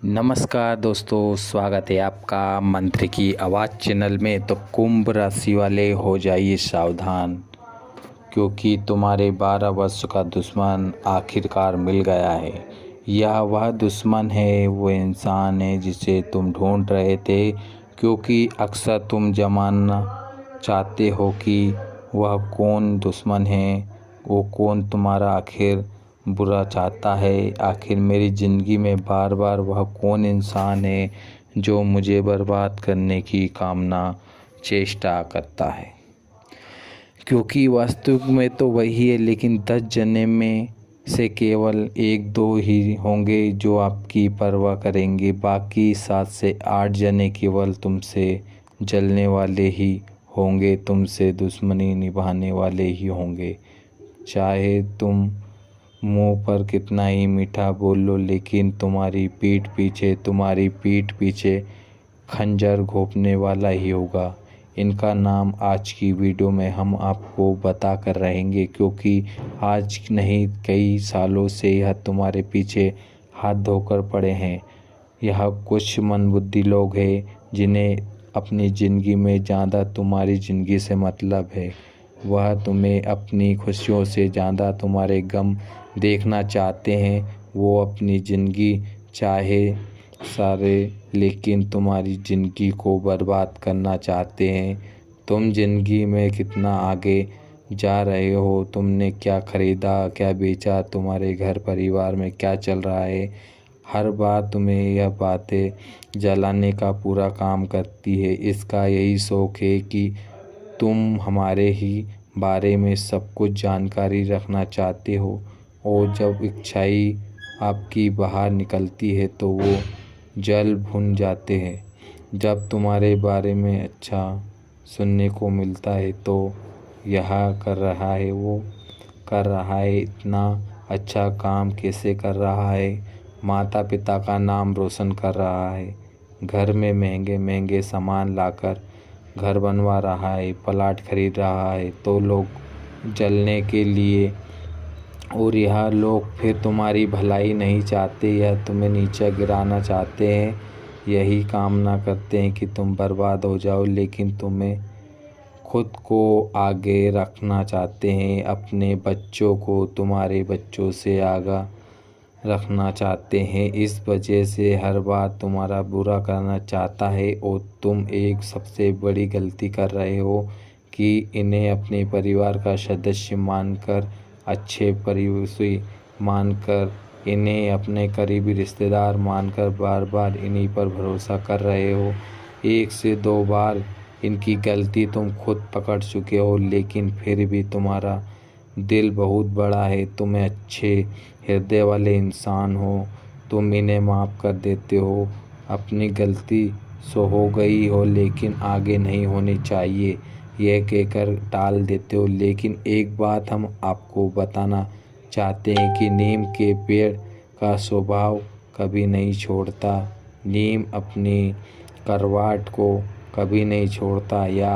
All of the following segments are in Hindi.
नमस्कार दोस्तों, स्वागत है आपका मंत्र की आवाज़ चैनल में। तो कुंभ राशि वाले हो जाइए सावधान, क्योंकि तुम्हारे 12 वर्ष का दुश्मन आखिरकार मिल गया है। यह वह दुश्मन है, वो इंसान है जिसे तुम ढूंढ रहे थे, क्योंकि अक्सर तुम जानना चाहते हो कि वह कौन दुश्मन है, वो कौन तुम्हारा आखिर बुरा चाहता है। आखिर मेरी ज़िंदगी में बार बार वह कौन इंसान है जो मुझे बर्बाद करने की कामना चेष्टा करता है, क्योंकि वास्तविक में तो वही है, लेकिन 10 जने में से केवल 1-2 ही होंगे जो आपकी परवाह करेंगे। बाकी 7 से 8 जने केवल तुमसे जलने वाले ही होंगे, तुमसे दुश्मनी निभाने वाले ही होंगे। चाहे तुम मुंह पर कितना ही मीठा बोल लो, लेकिन तुम्हारी पीठ पीछे खंजर घोंपने वाला ही होगा। इनका नाम आज की वीडियो में हम आपको बता कर रहेंगे, क्योंकि आज नहीं कई सालों से यह तुम्हारे पीछे हाथ धोकर पड़े हैं। यह कुछ मंदबुद्धि लोग हैं जिन्हें अपनी ज़िंदगी में ज़्यादा तुम्हारी ज़िंदगी से मतलब है। वह तुम्हें अपनी खुशियों से ज़्यादा तुम्हारे गम देखना चाहते हैं। वो अपनी ज़िंदगी चाहे सारे, लेकिन तुम्हारी ज़िंदगी को बर्बाद करना चाहते हैं। तुम ज़िंदगी में कितना आगे जा रहे हो, तुमने क्या ख़रीदा, क्या बेचा, तुम्हारे घर परिवार में क्या चल रहा है, हर बार तुम्हें यह बातें जलाने का पूरा काम करती है। इसका यही शौक़ है कि तुम हमारे ही बारे में सब कुछ जानकारी रखना चाहते हो, और जब इच्छाई आपकी बाहर निकलती है तो वो जल भुन जाते हैं। जब तुम्हारे बारे में अच्छा सुनने को मिलता है तो यह कर रहा है, वो कर रहा है, इतना अच्छा काम कैसे कर रहा है, माता पिता का नाम रोशन कर रहा है, घर में महंगे महंगे सामान लाकर घर बनवा रहा है, प्लाट खरीद रहा है, तो लोग जलने के लिए। और यह लोग फिर तुम्हारी भलाई नहीं चाहते, यह तुम्हें नीचे गिराना चाहते हैं। यही कामना करते हैं कि तुम बर्बाद हो जाओ, लेकिन तुम्हें खुद को आगे रखना चाहते हैं, अपने बच्चों को तुम्हारे बच्चों से आगा रखना चाहते हैं। इस वजह से हर बार तुम्हारा बुरा करना चाहता है, और तुम एक सबसे बड़ी गलती कर रहे हो कि इन्हें अपने परिवार का सदस्य मानकर, अच्छे परिवेशी मानकर, इन्हें अपने करीबी रिश्तेदार मानकर बार बार इन्हीं पर भरोसा कर रहे हो। 1 से 2 बार इनकी गलती तुम खुद पकड़ चुके हो, लेकिन फिर भी तुम्हारा दिल बहुत बड़ा है, तुम्हें अच्छे हृदय वाले इंसान हो, तुम इन्हें माफ़ कर देते हो। अपनी गलती सो हो गई हो, लेकिन आगे नहीं होनी चाहिए यह कहकर टाल देते हो। लेकिन एक बात हम आपको बताना चाहते हैं कि नीम के पेड़ का स्वभाव कभी नहीं छोड़ता। नीम अपनी करवट को कभी नहीं छोड़ता। या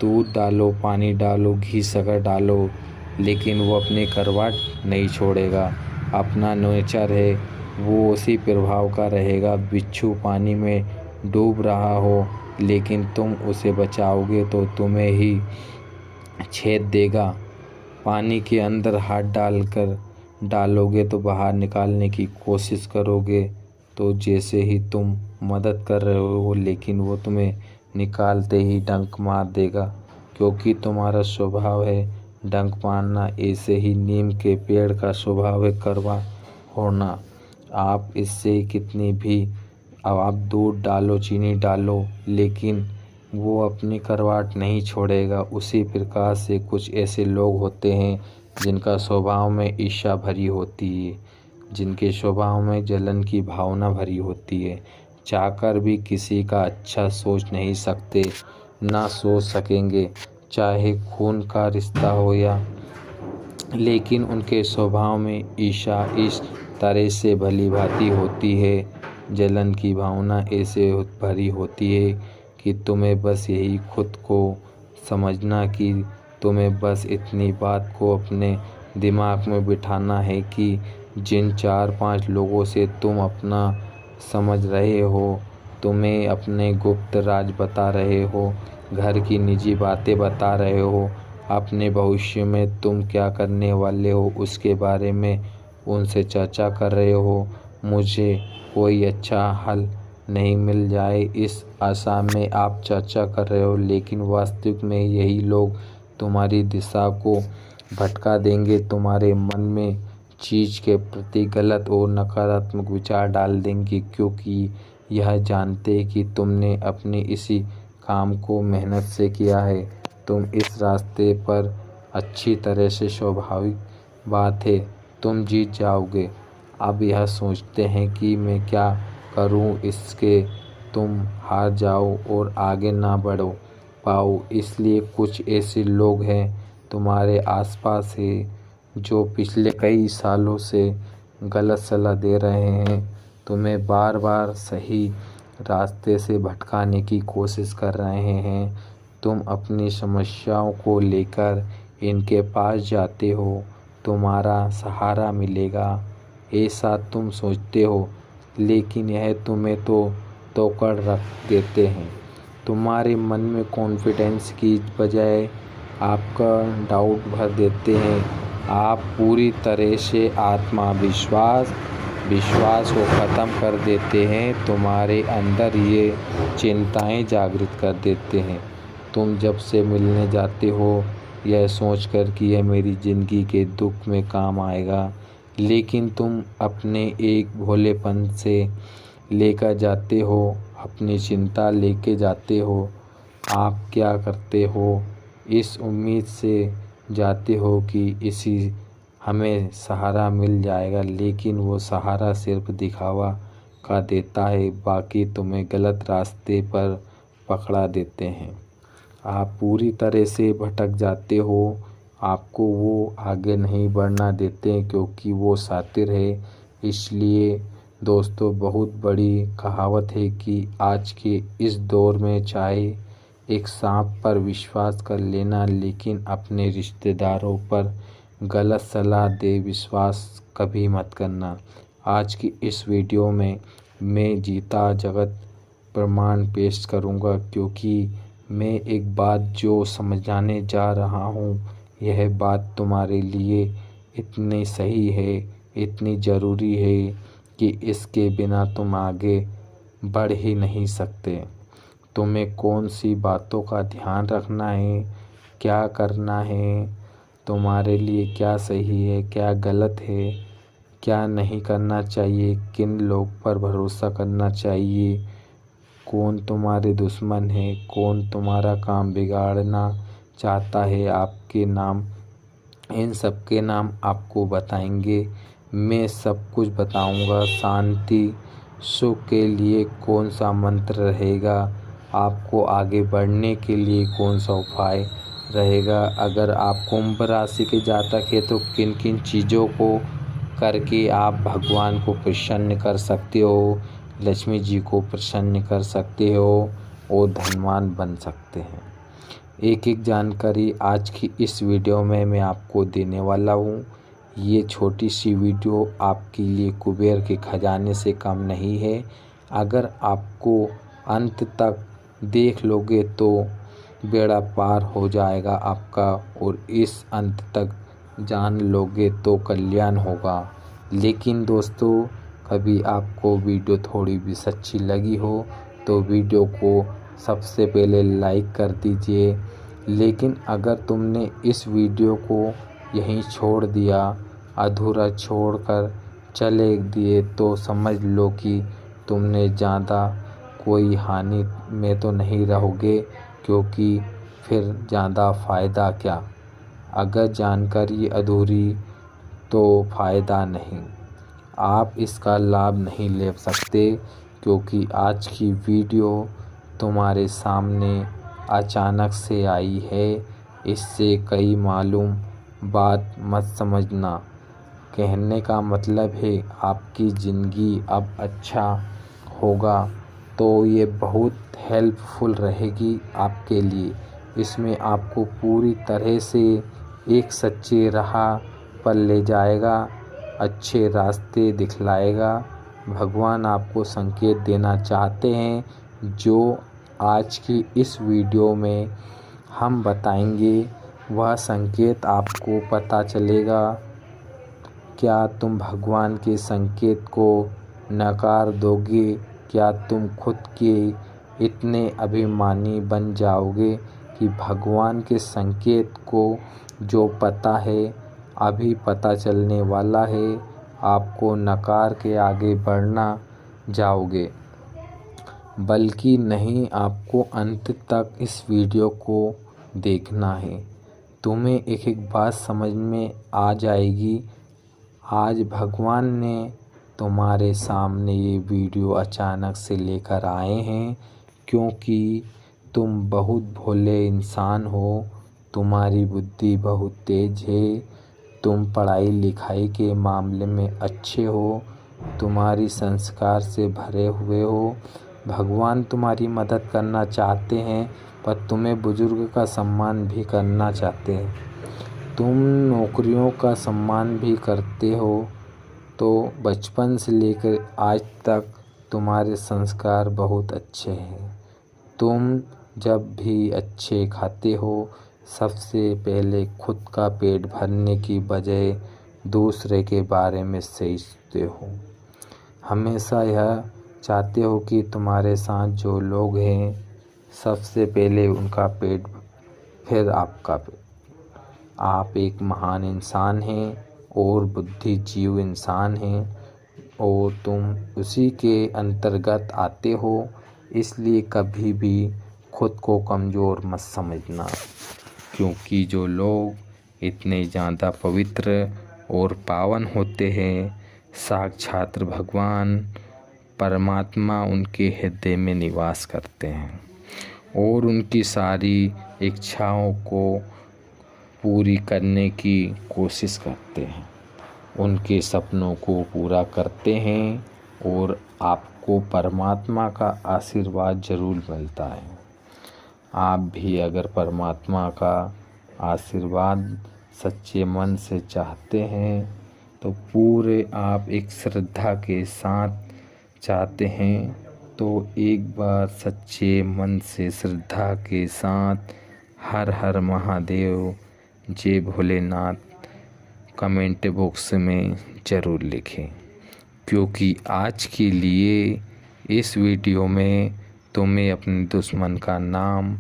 दूध डालो, पानी डालो, घी शक्कर डालो, लेकिन वो अपनी करवट नहीं छोड़ेगा। अपना नेचर है, वो उसी प्रभाव का रहेगा। बिच्छू पानी में डूब रहा हो, लेकिन तुम उसे बचाओगे तो तुम्हें ही छेद देगा। पानी के अंदर हाथ डालोगे तो बाहर निकालने की कोशिश करोगे, तो जैसे ही तुम मदद कर रहे हो, लेकिन वो तुम्हें निकालते ही डंक मार देगा, क्योंकि तुम्हारा स्वभाव है डंक मारना। ऐसे ही नीम के पेड़ का स्वभाव है कड़वा होना। आप इससे कितनी भी आप दूध डालो, चीनी डालो, लेकिन वो अपनी करवट नहीं छोड़ेगा। उसी प्रकार से कुछ ऐसे लोग होते हैं जिनका स्वभाव में ईर्ष्या भरी होती है, जिनके स्वभाव में जलन की भावना भरी होती है। चाहकर भी किसी का अच्छा सोच नहीं सकते, ना सोच सकेंगे, चाहे खून का रिश्ता हो या, लेकिन उनके स्वभाव में ईर्ष्या इस तरह से भली भांति होती है, जलन की भावना ऐसे भरी होती है कि तुम्हें बस यही खुद को समझना कि तुम्हें बस इतनी बात को अपने दिमाग में बिठाना है कि जिन 4-5 लोगों से तुम अपना समझ रहे हो, तुम्हें अपने गुप्त राज बता रहे हो, घर की निजी बातें बता रहे हो, अपने भविष्य में तुम क्या करने वाले हो उसके बारे में उनसे चर्चा कर रहे हो, मुझे कोई अच्छा हल नहीं मिल जाए इस आशा में आप चर्चा कर रहे हो, लेकिन वास्तविक में यही लोग तुम्हारी दिशा को भटका देंगे, तुम्हारे मन में चीज़ के प्रति गलत और नकारात्मक विचार डाल देंगे, क्योंकि यह जानते कि तुमने अपने इसी काम को मेहनत से किया है। तुम इस रास्ते पर अच्छी तरह से, स्वाभाविक बात है तुम जीत जाओगे। अब यह सोचते हैं कि मैं क्या करूं, इसके तुम हार जाओ और आगे ना बढ़ो पाओ। इसलिए कुछ ऐसे लोग हैं तुम्हारे आसपास है जो पिछले कई सालों से गलत सलाह दे रहे हैं, तुम्हें बार बार सही रास्ते से भटकाने की कोशिश कर रहे हैं। तुम अपनी समस्याओं को लेकर इनके पास जाते हो, तुम्हारा सहारा मिलेगा ऐसा तुम सोचते हो, लेकिन यह तुम्हें तो तोड़ रख देते हैं। तुम्हारे मन में कॉन्फिडेंस की बजाय आपका डाउट भर देते हैं। आप पूरी तरह से आत्मविश्वास को ख़त्म कर देते हैं। तुम्हारे अंदर ये चिंताएं जागृत कर देते हैं। तुम जब से मिलने जाते हो यह सोचकर कि यह मेरी ज़िंदगी के दुख में काम आएगा, लेकिन तुम अपने एक भोलेपन से लेकर जाते हो, अपनी चिंता लेके जाते हो। आप क्या करते हो, इस उम्मीद से जाते हो कि इसी हमें सहारा मिल जाएगा, लेकिन वो सहारा सिर्फ दिखावा का देता है, बाकी तुम्हें गलत रास्ते पर पकड़ा देते हैं। आप पूरी तरह से भटक जाते हो। आपको वो आगे नहीं बढ़ना देते हैं क्योंकि वो शातिर है। इसलिए दोस्तों, बहुत बड़ी कहावत है कि आज के इस दौर में चाहे एक सांप पर विश्वास कर लेना, लेकिन अपने रिश्तेदारों पर गलत सलाह दे विश्वास कभी मत करना। आज की इस वीडियो में मैं जीता जगत प्रमाण पेश करूंगा, क्योंकि मैं एक बात जो समझाने जा रहा हूँ, यह बात तुम्हारे लिए इतनी सही है, इतनी ज़रूरी है कि इसके बिना तुम आगे बढ़ ही नहीं सकते। तुम्हें कौन सी बातों का ध्यान रखना है, क्या करना है, तुम्हारे लिए क्या सही है, क्या गलत है, क्या नहीं करना चाहिए, किन लोग पर भरोसा करना चाहिए, कौन तुम्हारे दुश्मन है, कौन तुम्हारा काम बिगाड़ना चाहता है आपके नाम, इन सब के नाम आपको बताएंगे। मैं सब कुछ बताऊंगा। शांति सुख के लिए कौन सा मंत्र रहेगा, आपको आगे बढ़ने के लिए कौन सा उपाय रहेगा। अगर आप कुंभ राशि के जातक हैं तो किन किन चीज़ों को करके आप भगवान को प्रसन्न कर सकते हो, लक्ष्मी जी को प्रसन्न कर सकते हो और धनवान बन सकते हैं। एक एक जानकारी आज की इस वीडियो में मैं आपको देने वाला हूँ। ये छोटी सी वीडियो आपके लिए कुबेर के खजाने से कम नहीं है। अगर आपको अंत तक देख लोगे तो बेड़ा पार हो जाएगा आपका, और इस अंत तक जान लोगे तो कल्याण होगा। लेकिन दोस्तों, कभी आपको वीडियो थोड़ी भी सच्ची लगी हो तो वीडियो को सबसे पहले लाइक कर दीजिए। लेकिन अगर तुमने इस वीडियो को यहीं छोड़ दिया, अधूरा छोड़कर चले दिए, तो समझ लो कि तुमने ज़्यादा कोई हानि में तो नहीं रहोगे, क्योंकि फिर ज़्यादा फ़ायदा क्या। अगर जानकारी अधूरी तो फ़ायदा नहीं, आप इसका लाभ नहीं ले सकते, क्योंकि आज की वीडियो तुम्हारे सामने अचानक से आई है। इससे कई मालूम बात मत समझना। कहने का मतलब है आपकी ज़िंदगी अब अच्छा होगा तो ये बहुत हेल्पफुल रहेगी आपके लिए। इसमें आपको पूरी तरह से एक सच्ची राह पर ले जाएगा। अच्छे रास्ते दिखलाएगा। भगवान आपको संकेत देना चाहते हैं जो आज की इस वीडियो में हम बताएंगे। वह संकेत आपको पता चलेगा। क्या तुम भगवान के संकेत को नकार दोगे? क्या तुम खुद के इतने अभिमानी बन जाओगे कि भगवान के संकेत को जो पता है, अभी पता चलने वाला है, आपको नकार के आगे बढ़ना जाओगे? बल्कि नहीं, आपको अंत तक इस वीडियो को देखना है। तुम्हें एक एक बात समझ में आ जाएगी। आज भगवान ने तुम्हारे सामने ये वीडियो अचानक से लेकर आए हैं क्योंकि तुम बहुत भोले इंसान हो, तुम्हारी बुद्धि बहुत तेज है, तुम पढ़ाई लिखाई के मामले में अच्छे हो, तुम्हारी संस्कार से भरे हुए हो। भगवान तुम्हारी मदद करना चाहते हैं, पर तुम्हें बुजुर्ग का सम्मान भी करना चाहते हैं। तुम नौकरियों का सम्मान भी करते हो, तो बचपन से लेकर आज तक तुम्हारे संस्कार बहुत अच्छे हैं। तुम जब भी अच्छे खाते हो, सबसे पहले खुद का पेट भरने की बजाय दूसरे के बारे में सोचते हो। हमेशा यह चाहते हो कि तुम्हारे साथ जो लोग हैं, सबसे पहले उनका पेट, फिर आपका पेट। आप एक महान इंसान हैं और बुद्धिजीवी इंसान हैं और तुम उसी के अंतर्गत आते हो। इसलिए कभी भी खुद को कमज़ोर मत समझना, क्योंकि जो लोग इतने ज़्यादा पवित्र और पावन होते हैं, साक्षात भगवान परमात्मा उनके हृदय में निवास करते हैं और उनकी सारी इच्छाओं को पूरी करने की कोशिश करते हैं, उनके सपनों को पूरा करते हैं और आपको परमात्मा का आशीर्वाद ज़रूर मिलता है। आप भी अगर परमात्मा का आशीर्वाद सच्चे मन से चाहते हैं तो पूरे आप एक श्रद्धा के साथ चाहते हैं, तो एक बार सच्चे मन से श्रद्धा के साथ हर हर महादेव, जय भोलेनाथ कमेंट बॉक्स में ज़रूर लिखें, क्योंकि आज के लिए इस वीडियो में तुम्हें अपने दुश्मन का नाम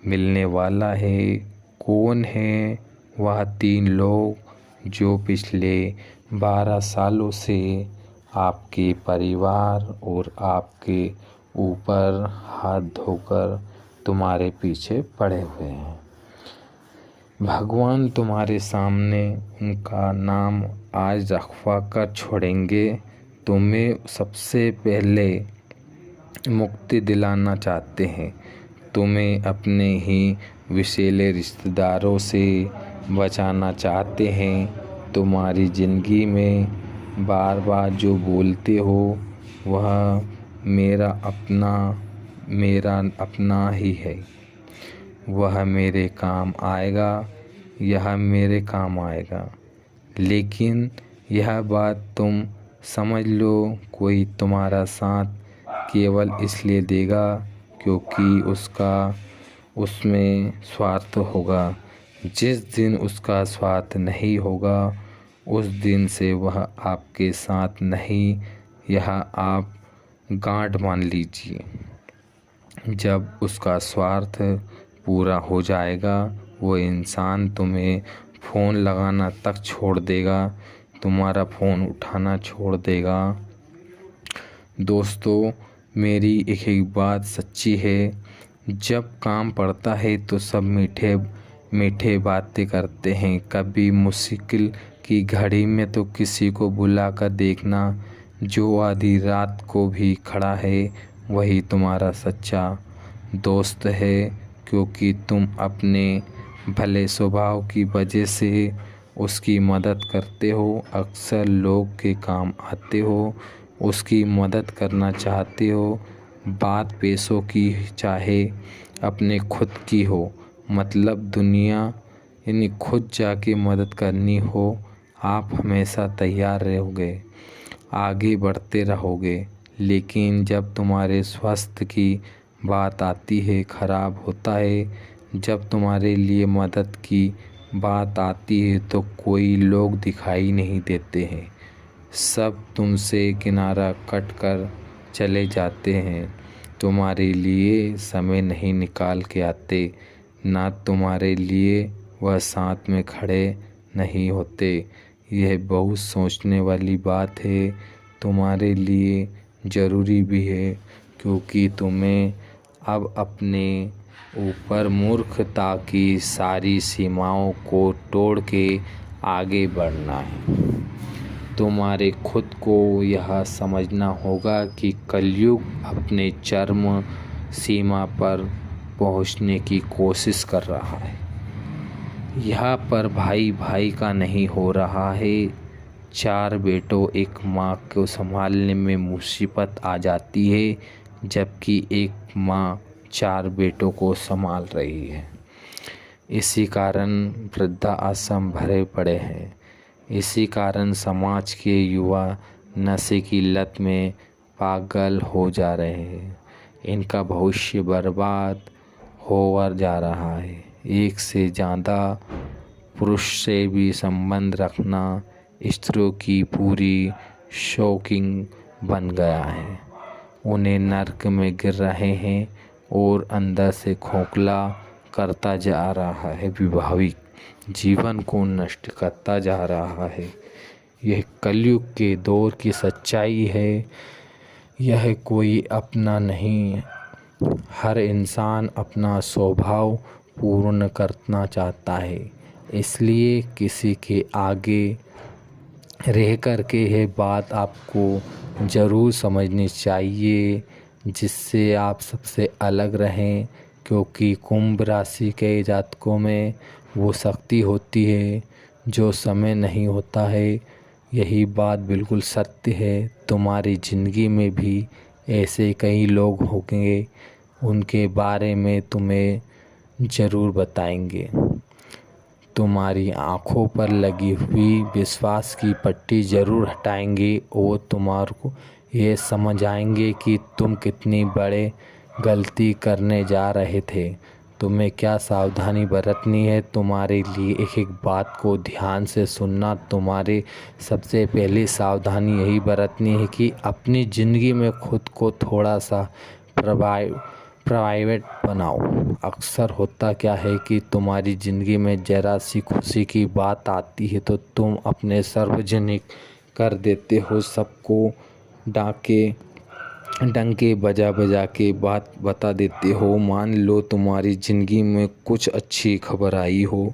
मिलने वाला है। कौन है वह 3 लोग जो पिछले 12 सालों से आपके परिवार और आपके ऊपर हाथ धोकर तुम्हारे पीछे पड़े हुए हैं? भगवान तुम्हारे सामने उनका नाम आज रखवा कर छोड़ेंगे। तुम्हें सबसे पहले मुक्ति दिलाना चाहते हैं, तुम्हें अपने ही विषैले रिश्तेदारों से बचाना चाहते हैं। तुम्हारी ज़िंदगी में बार बार जो बोलते हो वह मेरा अपना ही है, वह मेरे काम आएगा, यह मेरे काम आएगा। लेकिन यह बात तुम समझ लो, कोई तुम्हारा साथ केवल इसलिए देगा क्योंकि उसमें स्वार्थ होगा। जिस दिन उसका स्वार्थ नहीं होगा, उस दिन से वह आपके साथ नहीं, यह आप गांठ मान लीजिए। जब उसका स्वार्थ पूरा हो जाएगा, वो इंसान तुम्हें फ़ोन लगाना तक छोड़ देगा, तुम्हारा फ़ोन उठाना छोड़ देगा। दोस्तों, मेरी एक एक बात सच्ची है। जब काम पड़ता है तो सब मीठे मीठे बातें करते हैं। कभी मुश्किल की घड़ी में तो किसी को बुला कर देखना, जो आधी रात को भी खड़ा है वही तुम्हारा सच्चा दोस्त है, क्योंकि तुम अपने भले स्वभाव की वजह से उसकी मदद करते हो, अक्सर लोग के काम आते हो, उसकी मदद करना चाहते हो। बात पैसों की चाहे अपने खुद की हो, मतलब दुनिया यानी खुद जाके मदद करनी हो, आप हमेशा तैयार रहोगे, आगे बढ़ते रहोगे, लेकिन जब तुम्हारे स्वास्थ्य की बात आती है खराब होता है। जब तुम्हारे लिए मदद की बात आती है तो कोई लोग दिखाई नहीं देते हैं, सब तुमसे किनारा कट कर चले जाते हैं। तुम्हारे लिए समय नहीं निकाल के आते, ना तुम्हारे लिए वह साथ में खड़े नहीं होते। यह बहुत सोचने वाली बात है, तुम्हारे लिए ज़रूरी भी है, क्योंकि तुम्हें अब अपने ऊपर मूर्खता की सारी सीमाओं को तोड़ के आगे बढ़ना है। तुम्हारे खुद को यह समझना होगा कि कलयुग अपने चरम सीमा पर पहुंचने की कोशिश कर रहा है। यहाँ पर भाई भाई का नहीं हो रहा है। 4 बेटों एक माँ को संभालने में मुसीबत आ जाती है, जबकि एक माँ 4 बेटों को संभाल रही है। इसी कारण वृद्धा आश्रम भरे पड़े हैं। इसी कारण समाज के युवा नशे की लत में पागल हो जा रहे हैं। इनका भविष्य बर्बाद होकर जा रहा है। एक से ज़्यादा पुरुष से भी संबंध रखना स्त्रियों की पूरी शौकिंग बन गया है। उन्हें नर्क में गिर रहे हैं और अंदर से खोखला करता जा रहा है, वैवाहिक जीवन को नष्ट करता जा रहा है। यह कलयुग के दौर की सच्चाई है। यह कोई अपना नहीं, हर इंसान अपना स्वभाव पूर्ण करना चाहता है। इसलिए किसी के आगे रह कर के यह बात आपको ज़रूर समझनी चाहिए, जिससे आप सबसे अलग रहें, क्योंकि कुंभ राशि के जातकों में वो शक्ति होती है जो समय नहीं होता है। यही बात बिल्कुल सत्य है। तुम्हारी ज़िंदगी में भी ऐसे कई लोग होंगे, उनके बारे में तुम्हें ज़रूर बताएंगे। तुम्हारी आँखों पर लगी हुई विश्वास की पट्टी ज़रूर हटाएंगे और तुम्हारे को ये समझ आएंगे कि तुम कितनी बड़े गलती करने जा रहे थे। तुम्हें क्या सावधानी बरतनी है, तुम्हारे लिए एक एक बात को ध्यान से सुनना। तुम्हारे सबसे पहली सावधानी यही बरतनी है कि अपनी ज़िंदगी में खुद को थोड़ा सा प्राइवेट बनाओ। अक्सर होता क्या है कि तुम्हारी ज़िंदगी में ज़रा सी खुशी की बात आती है तो तुम अपने सार्वजनिक कर देते हो, सबको डंके बजा बजा के बात बता देते हो। मान लो तुम्हारी ज़िंदगी में कुछ अच्छी खबर आई हो,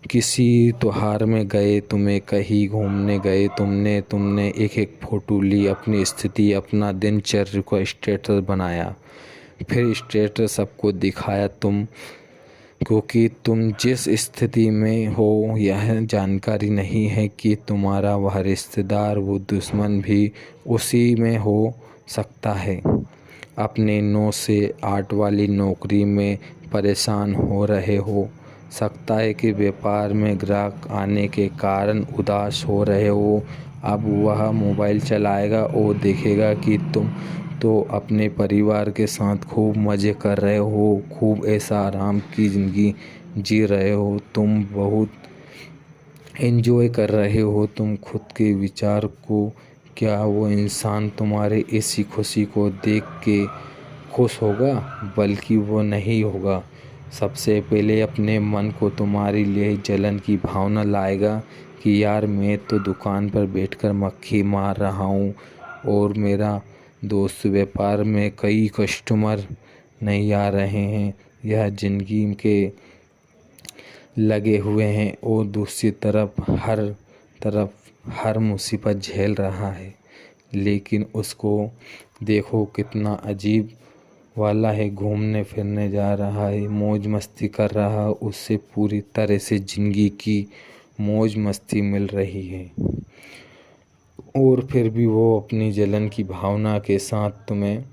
किसी त्योहार में गए, तुम्हें कहीं घूमने गए, तुमने एक एक फ़ोटो ली, अपनी स्थिति, अपना दिनचर्या को स्टेटस बनाया, फिर स्टेटस सबको दिखाया। क्योंकि तुम जिस स्थिति में हो यह जानकारी नहीं है कि तुम्हारा वह रिश्तेदार, वो दुश्मन भी उसी में हो सकता है। अपने 9 से 8 वाली नौकरी में परेशान हो रहे हो सकता है कि व्यापार में ग्राहक आने के कारण उदास हो रहे हो। अब वह मोबाइल चलाएगा और देखेगा कि तुम तो अपने परिवार के साथ खूब मज़े कर रहे हो, खूब ऐसा आराम की ज़िंदगी जी रहे हो, तुम बहुत एंजॉय कर रहे हो। तुम खुद के विचार को, क्या वो इंसान तुम्हारे इसी खुशी को देख के खुश होगा? बल्कि वो नहीं होगा। सबसे पहले अपने मन को तुम्हारे लिए जलन की भावना लाएगा कि यार मैं तो दुकान पर बैठकर मक्खी मार रहा हूँ और मेरा दोस्त व्यापार में कई कस्टमर नहीं आ रहे हैं, यह ज़िंदगी के लगे हुए हैं और दूसरी तरफ हर मुसीबत झेल रहा है। लेकिन उसको देखो कितना अजीब वाला है, घूमने फिरने जा रहा है, मौज मस्ती कर रहा है, उससे पूरी तरह से ज़िंदगी की मौज मस्ती मिल रही है। और फिर भी वो अपनी जलन की भावना के साथ तुम्हें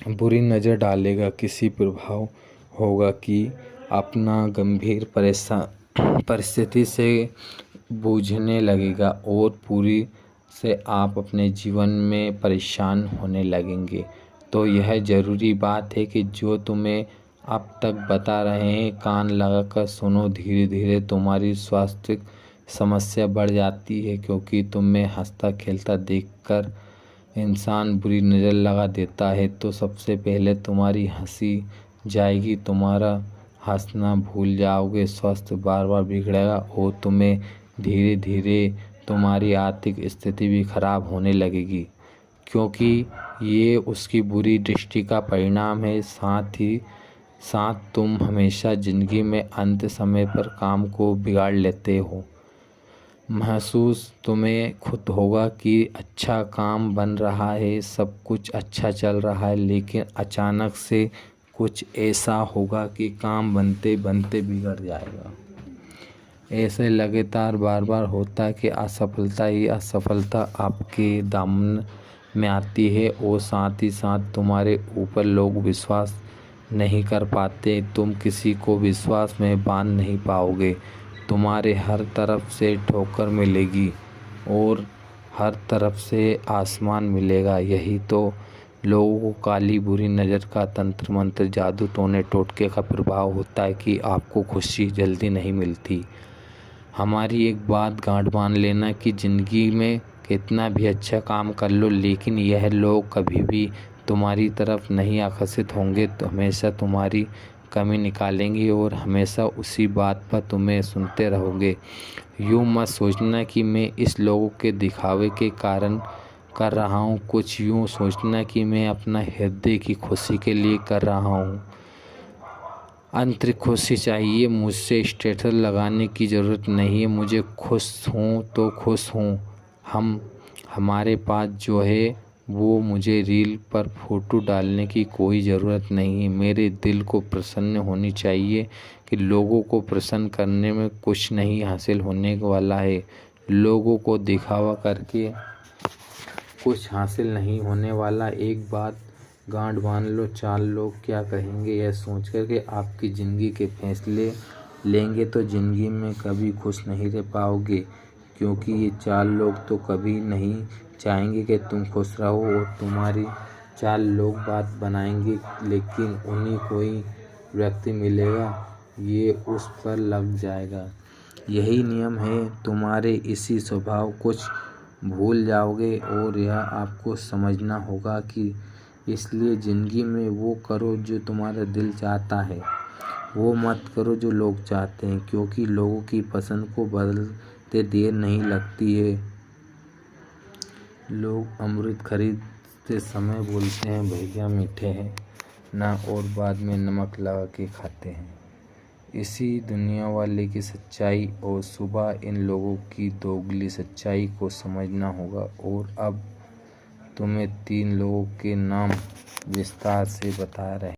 बुरी नज़र डालेगा। किसी प्रभाव होगा कि अपना गंभीर परिस्थिति से बूझने लगेगा और पूरी से आप अपने जीवन में परेशान होने लगेंगे। तो यह ज़रूरी बात है कि जो तुम्हें अब तक बता रहे हैं कान लगाकर सुनो। धीरे धीरे तुम्हारी स्वास्थ्य समस्या बढ़ जाती है, क्योंकि तुम्हें हंसता खेलता देखकर इंसान बुरी नज़र लगा देता है। तो सबसे पहले तुम्हारी हंसी जाएगी, तुम्हारा हंसना भूल जाओगे, स्वास्थ्य बार बार बिगड़ेगा और तुम्हें धीरे धीरे तुम्हारी आर्थिक स्थिति भी खराब होने लगेगी, क्योंकि ये उसकी बुरी दृष्टि का परिणाम है। साथ ही साथ तुम हमेशा ज़िंदगी में अंत समय पर काम को बिगाड़ लेते हो। महसूस तुम्हें खुद होगा कि अच्छा काम बन रहा है, सब कुछ अच्छा चल रहा है, लेकिन अचानक से कुछ ऐसा होगा कि काम बनते बनते बिगड़ जाएगा। ऐसे लगातार बार बार होता है कि असफलता ही असफलता आपके दामन में आती है और साथ ही साथ तुम्हारे ऊपर लोग विश्वास नहीं कर पाते। तुम किसी को विश्वास में बांध नहीं पाओगे। तुम्हारे हर तरफ से ठोकर मिलेगी और हर तरफ से आसमान मिलेगा। यही तो लोगों को काली बुरी नज़र का तंत्र मंत्र जादू टोने टोटके का प्रभाव होता है कि आपको खुशी जल्दी नहीं मिलती। हमारी एक बात गांठ बांध लेना कि ज़िंदगी में कितना भी अच्छा काम कर लो, लेकिन यह लोग कभी भी तुम्हारी तरफ नहीं आकर्षित होंगे, तो हमेशा तुम्हारी कमी निकालेंगे और हमेशा उसी बात पर तुम्हें सुनते रहोगे। यूँ मत सोचना कि मैं इस लोगों के दिखावे के कारण कर रहा हूँ, कुछ यूँ सोचना कि मैं अपना हृदय की खुशी के लिए कर रहा हूँ। आंतरिक खुशी चाहिए, मुझसे स्टेटस लगाने की ज़रूरत नहीं है। मुझे खुश हूँ तो खुश हूँ। हमारे पास जो है वो मुझे रील पर फ़ोटो डालने की कोई ज़रूरत नहीं है। मेरे दिल को प्रसन्न होनी चाहिए कि लोगों को प्रसन्न करने में कुछ नहीं हासिल होने वाला है। लोगों को दिखावा करके कुछ हासिल नहीं होने वाला। एक बात गांठ बांध लो, 4 लोग क्या कहेंगे यह सोचकर के आपकी ज़िंदगी के फैसले लेंगे तो ज़िंदगी में कभी खुश नहीं रह पाओगे, क्योंकि ये 4 लोग तो कभी नहीं चाहेंगे कि तुम खुश रहो और तुम्हारी 4 लोग बात बनाएंगे, लेकिन उन्हीं कोई व्यक्ति मिलेगा ये उस पर लग जाएगा। यही नियम है, तुम्हारे इसी स्वभाव कुछ भूल जाओगे और यह आपको समझना होगा कि इसलिए ज़िंदगी में वो करो जो तुम्हारा दिल चाहता है, वो मत करो जो लोग चाहते हैं, क्योंकि लोगों की पसंद को बदलते देर नहीं लगती है। लोग अमृत खरीदते समय बोलते हैं भैया मीठे हैं ना, और बाद में नमक लगा के खाते हैं। इसी दुनिया वाले की सच्चाई और सुबह इन लोगों की दोगली सच्चाई को समझना होगा। और अब तुम्हें 3 लोगों के नाम विस्तार से बता रहे हैं।